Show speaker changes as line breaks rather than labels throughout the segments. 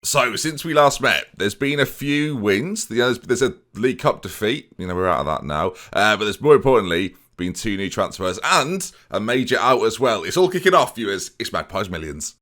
So, since we last met, there's been a few wins. There's a League Cup defeat. We're out of that now. But there's, more importantly, been 2 new transfers and a major out as well. It's all kicking off, viewers. It's Magpies Millions.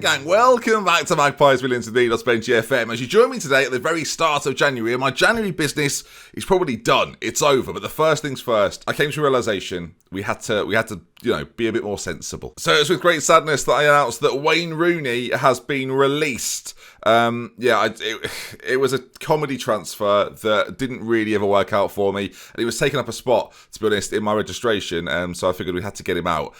Gang, welcome back to Magpies Millions with me, DoctorBenjyFM. As you join me today at the very start of January, and my January business is probably done. It's over. But the first things first, I came to a realization we had to, be a bit more sensible. So it's with great sadness that I announced that Wayne Rooney has been released. It was a comedy transfer that didn't really ever work out for me, and he was taking up a spot, to be honest, in my registration. So I figured we had to get him out.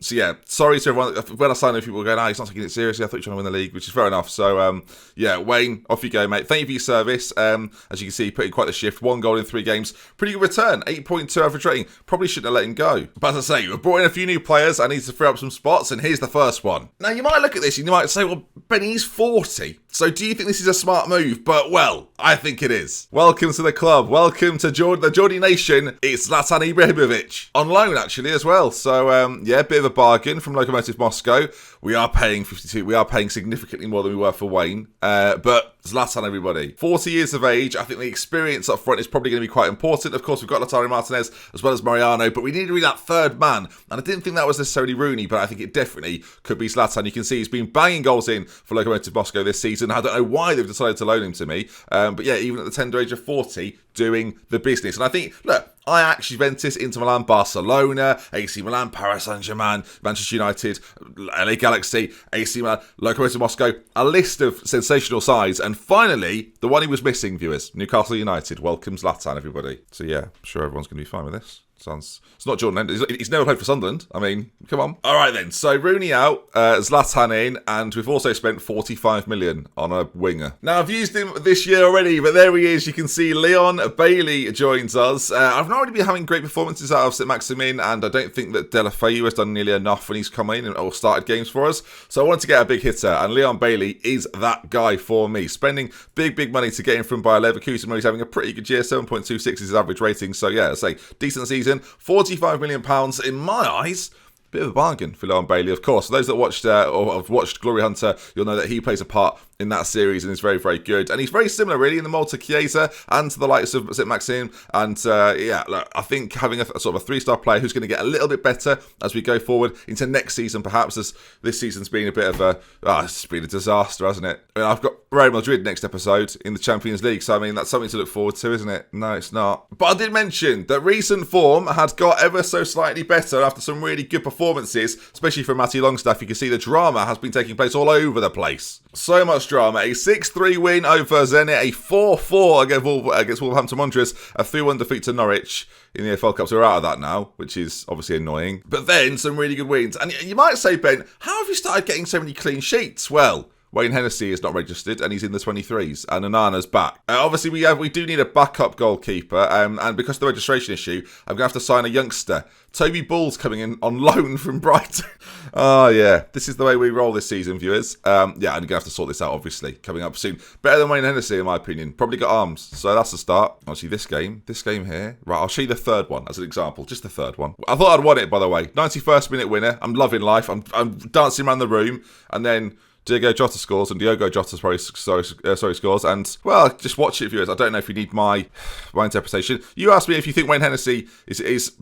Sorry to everyone. When I signed him, people were going, he's not taking it seriously. I thought you were trying to win the league, which is fair enough. So Wayne, off you go, mate. Thank you for your service. As you can see, he put in quite the shift. 1 goal in 3 games. Pretty good return. 8.2 average rating. Probably shouldn't have let him go. But as I say, we've brought in a few new players. I need to free up some spots, and here's the first one. Now, you might look at this and you might say, well, Benny, he's 40. So do you think this is a smart move? But, well, I think it is. Welcome to the club. Welcome to the Geordie Nation. It's Zlatan Ibrahimovic. On loan, actually, as well. So, bit of a bargain from Lokomotiv Moscow. We are paying 52. We are paying significantly more than we were for Wayne. But Zlatan, everybody. 40 years of age. I think the experience up front is probably going to be quite important. Of course, we've got Lautaro Martinez as well as Mariano, but we need to be that third man. And I didn't think that was necessarily Rooney, but I think it definitely could be Zlatan. You can see he's been banging goals in for Lokomotiv Moscow this season. I don't know why they've decided to loan him to me. But yeah, even at the tender age of 40, doing the business. And I think, look, Ajax, Juventus, Inter Milan, Barcelona, AC Milan, Paris Saint-Germain, Manchester United, LA Galaxy, AC Milan, Lokomotiv Moscow, a list of sensational sides. And finally, the one he was missing, viewers, Newcastle United. Welcome Zlatan, everybody. So yeah, I'm sure everyone's going to be fine with this. It's not Jordan Henderson. He's never played for Sunderland. I mean, come on. All right then. So Rooney out, Zlatan in, and we've also spent 45 million on a winger. Now I've used him this year already, but there he is. You can see Leon Bailey joins us. I've not really been having great performances out of Saint-Maximin, and I don't think that Deulofeu has done nearly enough when he's come in or started games for us. So I wanted to get a big hitter, and Leon Bailey is that guy for me. Spending big money to get him from Bayer Leverkusen, where he's having a pretty good year. 7.26 is his average rating. So yeah, say decent season. £45 million in my eyes. Bit of a bargain for Leon Bailey, of course. For those that watched or have watched Glory Hunter, you'll know that he plays a part in that series and is very, very good. And he's very similar, really, in the mold to Chiesa and to the likes of Saint-Maximin. And look, I think having a sort of a 3-star player who's going to get a little bit better as we go forward into next season, perhaps, as this season's been a bit of it's been a disaster, hasn't it? I mean, I've got Real Madrid next episode in the Champions League, so I mean, that's something to look forward to, isn't it? No, it's not. But I did mention that recent form had got ever so slightly better after some really good performances, especially from Matty Longstaff. You can see the drama has been taking place all over the place. So much drama. A 6-3 win over Zenit, a 4-4 against Wolverhampton Wanderers, a 3-1 defeat to Norwich in the AFL Cup. So we're out of that now, which is obviously annoying. But then some really good wins. And you might say, Ben, how have you started getting so many clean sheets? Well, Wayne Hennessy is not registered, and he's in the 23s, and Onana's back. Obviously, we do need a backup goalkeeper, and because of the registration issue, I'm going to have to sign a youngster. Toby Bull's coming in on loan from Brighton. Oh, yeah. This is the way we roll this season, viewers. I'm going to have to sort this out, obviously, coming up soon. Better than Wayne Hennessy, in my opinion. Probably got arms, so that's the start. Obviously, this game here. Right, I'll show you the third one as an example. Just the third one. I thought I'd won it, by the way. 91st minute winner. I'm loving life. I'm dancing around the room, and then Diogo Jota scores, and Diogo Jota scores, and, well, just watch it, viewers. I don't know if you need my interpretation. You asked me if you think Wayne Hennessy is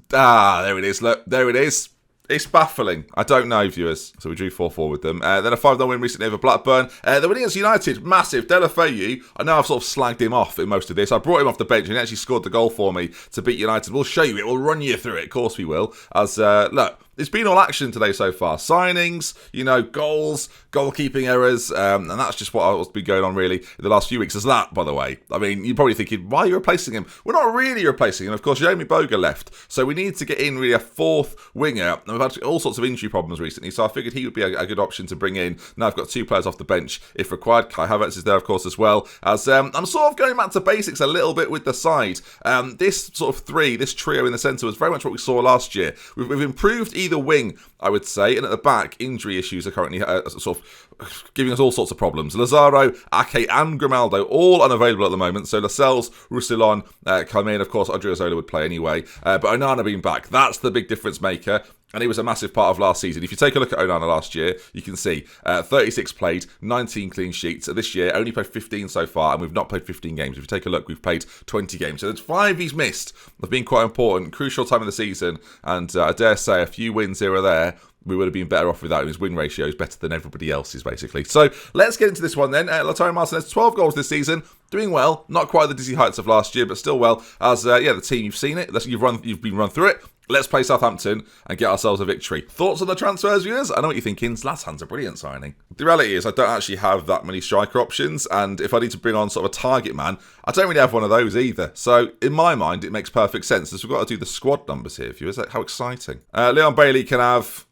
there it is, look, there it is. It's baffling. I don't know, viewers. So we drew 4-4 with them. Then a 5-0 win recently over Blackburn. They're winning against United. Massive. Deulofeu. I know I've sort of slagged him off in most of this. I brought him off the bench and he actually scored the goal for me to beat United. We'll show you it. We'll run you through it. Of course we will. As, look, it's been all action today so far. Signings, goals, goalkeeping errors, and that's just what's been going on really in the last few weeks. As that, by the way. I mean, you're probably thinking, why are you replacing him? We're not really replacing him. Of course, Jeremy Boga left. So we need to get in really a fourth winger. And we've had all sorts of injury problems recently, so I figured he would be a good option to bring in. Now I've got 2 players off the bench if required. Kai Havertz is there, of course, as well. As I'm sort of going back to basics a little bit with the side. This sort of this trio in the centre was very much what we saw last year. We've improved either wing, I would say, and at the back, injury issues are currently sort of giving us all sorts of problems. Lazaro, Ake and Grimaldo all unavailable at the moment. So Lascelles, Roussillon come in. Of course, Odriozola would play anyway. But Onana being back, that's the big difference maker. And he was a massive part of last season. If you take a look at Onana last year, you can see 36 played, 19 clean sheets. This year, only played 15 so far, and we've not played 15 games. If you take a look, we've played 20 games. So there's 5 he's missed. They've been quite important, crucial time of the season. And I dare say a few wins here or there, we would have been better off without him. His win ratio is better than everybody else's, basically. So let's get into this one then. Lautaro Martinez, 12 goals this season. Doing well. Not quite the dizzy heights of last year, but still well. As, the team, you've seen it. You've been run through it. Let's play Southampton and get ourselves a victory. Thoughts on the transfers, viewers? I know what you're thinking. Zlatan's a brilliant signing. The reality is I don't actually have that many striker options, and if I need to bring on sort of a target man, I don't really have one of those either. So in my mind, it makes perfect sense. As we've got to do the squad numbers here, viewers. How exciting. Leon Bailey can have,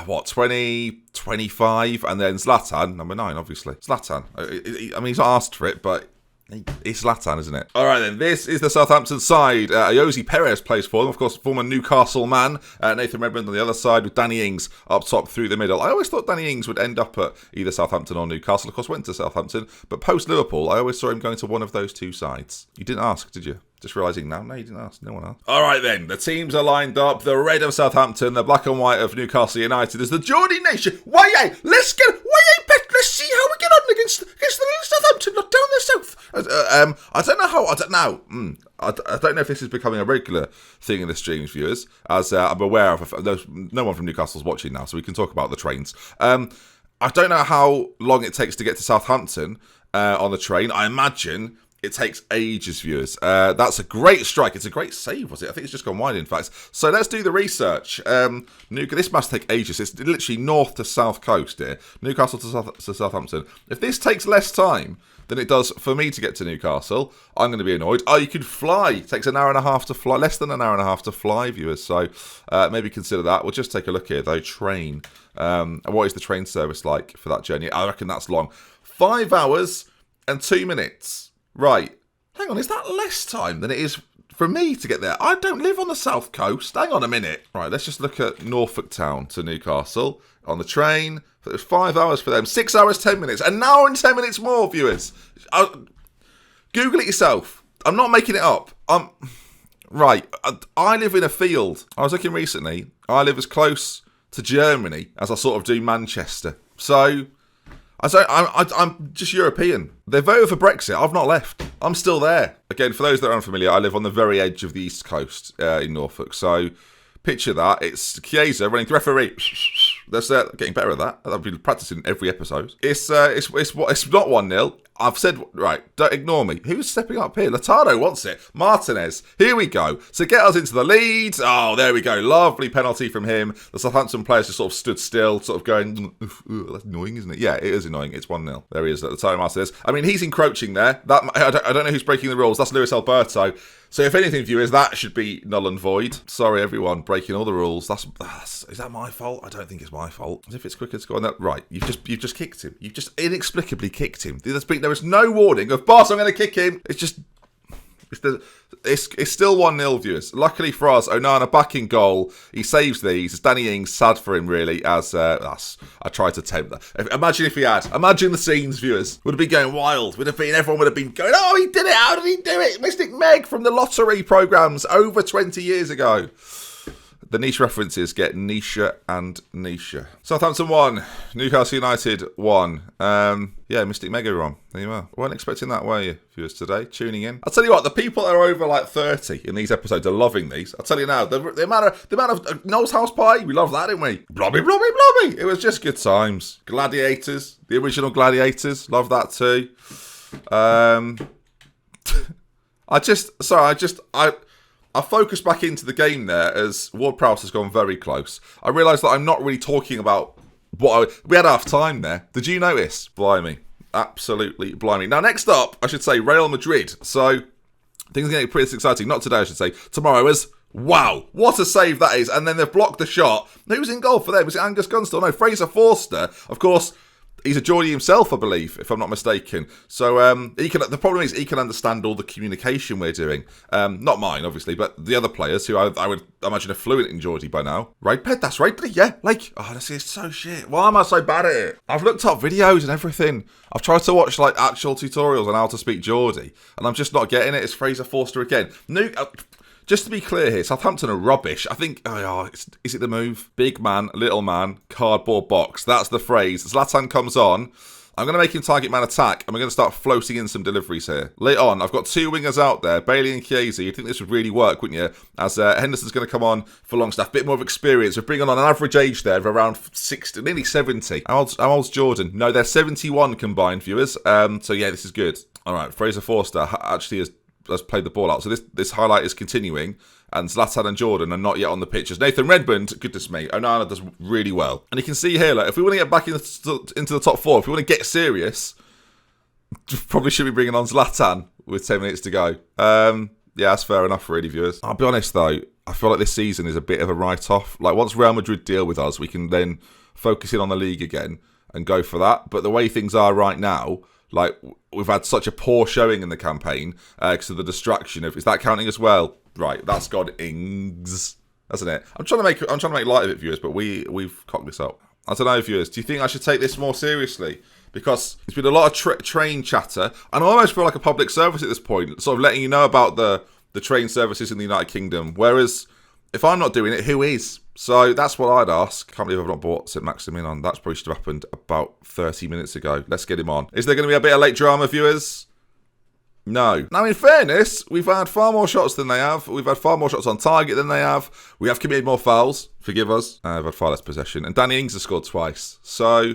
20, 25, and then Zlatan, number 9, obviously. Zlatan. I mean, he's not asked for it, but it's Zlatan, isn't it? All right, then. This is the Southampton side. Ayoze Perez plays for them. Of course, former Newcastle man. Nathan Redmond on the other side with Danny Ings up top through the middle. I always thought Danny Ings would end up at either Southampton or Newcastle. Of course, went to Southampton. But post-Liverpool, I always saw him going to one of those two sides. You didn't ask, did you? Just realising now. No, you didn't ask. No one asked. All right, then. The teams are lined up. The red of Southampton, the black and white of Newcastle United. There's the Geordie Nation. Let's see how we get on against the Southampton, not down the south. I don't know if this is becoming a regular thing in the streams, viewers, as I'm aware of. No one from Newcastle's watching now, so we can talk about the trains. I don't know how long it takes to get to Southampton on the train. I imagine it takes ages, viewers. That's a great strike. It's a great save, was it? I think it's just gone wide, in fact. So let's do the research. This must take ages. It's literally north to south coast here. Newcastle to Southampton. If this takes less time than it does for me to get to Newcastle, I'm going to be annoyed. Oh, you could fly. It takes an hour and a half to fly. Less than an hour and a half to fly, viewers. So maybe consider that. We'll just take a look here, though. Train. And what is the train service like for that journey? I reckon that's long. 5 hours and 2 minutes. Right, hang on, is that less time than it is for me to get there? I don't live on the south coast. Hang on a minute. Right, let's just look at Norfolk Town to Newcastle on the train. It was 5 hours for them. 6 hours, 10 minutes. An hour and 10 minutes more, viewers. Google it yourself. I'm not making it up. Right, I live in a field. I was looking recently. I live as close to Germany as I sort of do Manchester. So I'm just European. They voted for Brexit. I've not left. I'm still there. Again, for those that are unfamiliar, I live on the very edge of the East Coast in Norfolk. So picture that. It's Chiesa running to referee. That's getting better at that. I've been practicing every episode. It's not 1-0. I've said, right, don't ignore me. Who's stepping up here? Lautaro wants it. Martinez. Here we go. So get us into the lead. Oh, there we go. Lovely penalty from him. The Southampton players just sort of stood still, sort of going, that's annoying, isn't it? Yeah, it is annoying. It's 1-0. There he is, Lautaro Martinez. I mean, he's encroaching there. I don't know who's breaking the rules. That's Luis Alberto. So if anything, viewers, that should be null and void. Sorry, everyone, breaking all the rules. Is that my fault? I don't think it's my fault. As if it's quicker to go on that. Right, you've just kicked him. You've just inexplicably kicked him. There was no warning of, boss, I'm going to kick him. It's still 1-0, viewers. Luckily for us, Onana back in goal. He saves these. It's Danny Ings, sad for him, really, as I tried to tempt that. Imagine if he had. Imagine the scenes, viewers. Would have been going wild. Everyone would have been going, oh, he did it. How did he do it? Mystic Meg from the lottery programmes over 20 years ago. The niche references get nicher and nicher. Southampton 1, Newcastle United 1. Mystic Mega wrong. There you are. Weren't expecting that, were you, viewers, today? Tuning in. I'll tell you what, the people that are over like 30 in these episodes are loving these. I'll tell you now, the amount of Noel's House Pie, we loved that, didn't we? Blobby, blobby, blobby. It was just good times. Gladiators, the original Gladiators, love that too. I focused back into the game there as Ward-Prowse has gone very close. I realised that I'm not really talking about we had half time there. Did you notice? Blimey. Absolutely blimey. Now, next up, I should say, Real Madrid. So, things are getting pretty exciting. Not today, I should say. Tomorrow is, wow, what a save that is. And then they've blocked the shot. Who's in goal for them? Was it Angus Gunston? No, Fraser Forster. Of course, He's a Geordie himself, I believe, if I'm not mistaken. So the problem is he can understand all the communication we're doing. Not mine, obviously, but the other players who I would imagine are fluent in Geordie by now. Right, Ped? That's right, buddy. Yeah, like, oh, this is so shit. Why am I so bad at it? I've looked up videos and everything. I've tried to watch like actual tutorials on how to speak Geordie, and I'm just not getting it. It's Fraser Forster again. Just to be clear here, Southampton are rubbish. I think, is it the move? Big man, little man, cardboard box. That's the phrase. Zlatan comes on. I'm going to make him target man attack, and we're going to start floating in some deliveries here. Later on, I've got two wingers out there, Bailey and Chiesa. You'd think this would really work, wouldn't you? As Henderson's going to come on for Longstaff. Bit more of experience. We're bringing on an average age there of around 60, nearly 70. How old's Jordan? No, they're 71 combined, viewers. So yeah, this is good. All right, Fraser Forster actually has played the ball out. So this highlight is continuing, and Zlatan and Jordan are not yet on the pitch. As Nathan Redmond, goodness me, Onana does really well. And you can see here, like, if we want to get back into the top four, if we want to get serious, probably should be bringing on Zlatan with 10 minutes to go. Yeah, that's fair enough, really, viewers. I'll be honest, though, I feel like this season is a bit of a write-off. Like, once Real Madrid deal with us, we can then focus in on the league again and go for that. But the way things are right now, like, we've had such a poor showing in the campaign because of the distraction of, is that counting as well? Right, that's gone ings, hasn't it? I'm trying to make light of it, viewers, but we've cocked this up. I don't know, viewers. Do you think I should take this more seriously? Because it's been a lot of train chatter, and I almost feel like a public service at this point, sort of letting you know about the train services in the United Kingdom. Whereas if I'm not doing it, who is? So that's what I'd ask. Can't believe I've not brought St. Maximin on. That probably should have happened about 30 minutes ago. Let's get him on. Is there going to be a bit of late drama, viewers? No. Now, in fairness, we've had far more shots than they have. We've had far more shots on target than they have. We have committed more fouls. Forgive us. We've had far less possession. And Danny Ings has scored twice. So,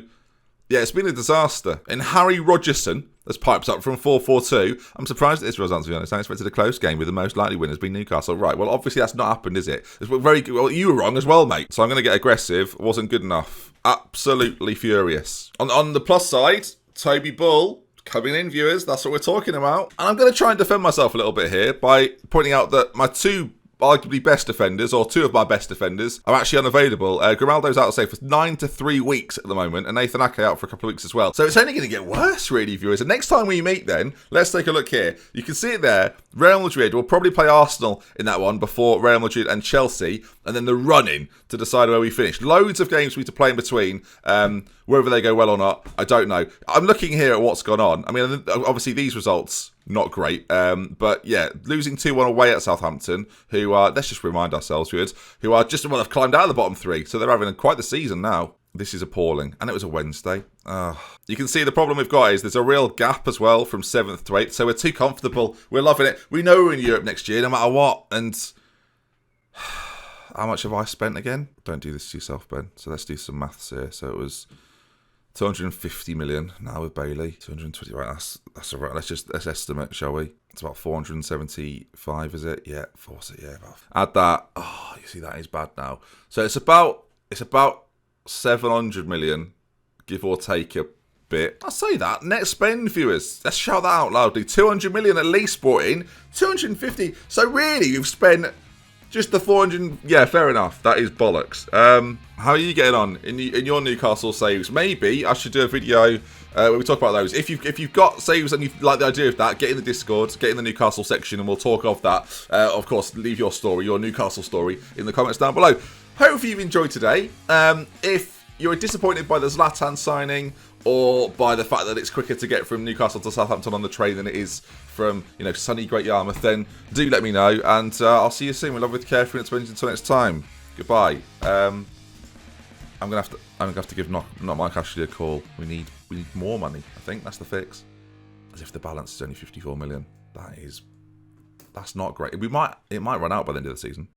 yeah, it's been a disaster. And Harry Rogerson has piped up from 4-4-2. I'm surprised at this result, to be honest. I expected a close game with the most likely winners being Newcastle. Right, well, obviously that's not happened, is it? It's very good. Well, you were wrong as well, mate. So I'm going to get aggressive. Wasn't good enough. Absolutely furious. On the plus side, Toby Bull coming in, viewers. That's what we're talking about. And I'm going to try and defend myself a little bit here by pointing out that my two arguably best defenders, or two of my best defenders, are actually unavailable. Grimaldo's out, say, for 9 to 3 weeks at the moment, and Nathan Ake out for a couple of weeks as well. So it's only going to get worse, really, viewers. And next time we meet, then, let's take a look here. You can see it there. Real Madrid will probably play Arsenal in that one before Real Madrid and Chelsea, and then the run-in to decide where we finish. Loads of games we need to play in between. Whether they go well or not, I don't know. I'm looking here at what's gone on. I mean, obviously these results, not great. But yeah, losing 2-1 away at Southampton, who are, let's just remind ourselves, viewers, who are just, well, they've climbed out of the bottom three. So they're having quite the season now. This is appalling. And it was a Wednesday. You can see the problem we've got is there's a real gap as well from 7th to 8th. So we're too comfortable. We're loving it. We know we're in Europe next year, no matter what. And how much have I spent again? Don't do this to yourself, Ben. So let's do some maths here. So it was 250 million now with Bailey. 220, right, that's all right. Let's estimate, shall we? It's about 475, is it? Yeah, force it, yeah. Add that. Oh, you see, that is bad now. So it's about 700 million, give or take a bit. I'll say that. Net spend, viewers. Let's shout that out loudly. 200 million at least brought in. 250. So really, you've spent just the 400. Yeah, fair enough. That is bollocks. How are you getting on in your Newcastle saves? Maybe I should do a video where we talk about those. If you've got saves and you like the idea of that, get in the Discord, get in the Newcastle section, and we'll talk of that. Of course, leave your story, your Newcastle story, in the comments down below. Hopefully you've enjoyed today. If you're disappointed by the Zlatan signing, or by the fact that it's quicker to get from Newcastle to Southampton on the train than it is from, sunny Great Yarmouth, then do let me know, and I'll see you soon. We'll love with care, until next time. Goodbye. I'm gonna have to give not Mike Ashley a call. We need more money. I think that's the fix. As if the balance is only 54 million. That's not great. It might run out by the end of the season.